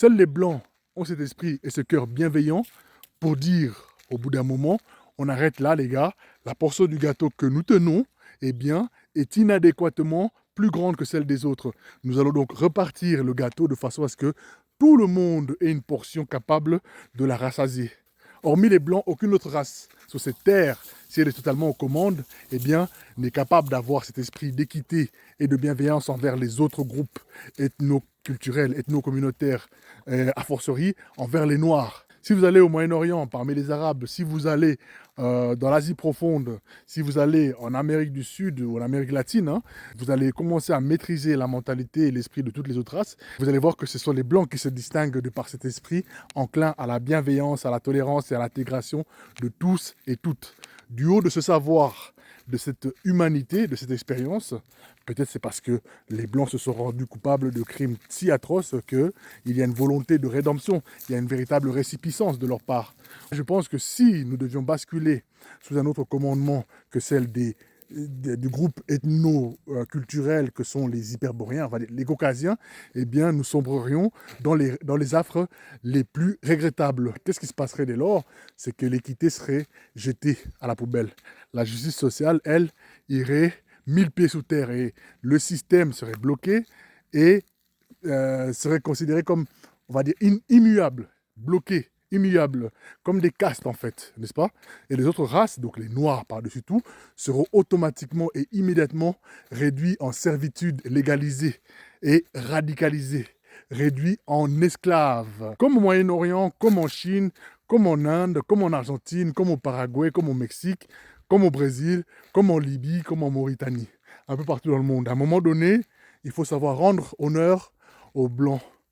Seuls les Blancs ont cet esprit et ce cœur bienveillant pour dire, au bout d'un moment, on arrête là, les gars, la portion du gâteau que nous tenons, eh bien, est inadéquatement plus grande que celle des autres. Nous allons donc repartir le gâteau de façon à ce que tout le monde ait une portion capable de la rassasier. Hormis les Blancs, aucune autre race sur cette terre, si elle est totalement aux commandes, eh bien, n'est capable d'avoir cet esprit d'équité et de bienveillance envers les autres groupes ethno-culturels, ethno-communautaires, a fortiori envers les Noirs. Si vous allez au Moyen-Orient, parmi les Arabes, si vous allez dans l'Asie profonde, si vous allez en Amérique du Sud ou en Amérique latine, hein, vous allez commencer à maîtriser la mentalité et l'esprit de toutes les autres races. Vous allez voir que ce sont les Blancs qui se distinguent de par cet esprit enclin à la bienveillance, à la tolérance et à l'intégration de tous et toutes. Du haut de ce savoir, de cette humanité, de cette expérience, peut-être c'est parce que les Blancs se sont rendus coupables de crimes si atroces qu'il y a une volonté de rédemption, il y a une véritable récipiscence de leur part. Je pense que si nous devions basculer sous un autre commandement que celle du groupe ethno-culturel que sont les hyperboréens, enfin les caucasiens, eh bien nous sombrerions dans les affres les plus regrettables. Qu'est-ce qui se passerait dès lors? C'est que l'équité serait jetée à la poubelle. La justice sociale, elle, irait 1000 pieds sous terre et le système serait bloqué et serait considéré comme, on va dire, immuable, bloqué, immuable, comme des castes en fait, n'est-ce pas? Et les autres races, donc les Noirs par-dessus tout, seront automatiquement et immédiatement réduits en servitude légalisée et radicalisés, réduits en esclaves, comme au Moyen-Orient, comme en Chine, comme en Inde, comme en Argentine, comme au Paraguay, comme au Mexique, comme au Brésil, comme en Libye, comme en Mauritanie, un peu partout dans le monde. À un moment donné, il faut savoir rendre honneur aux Blancs.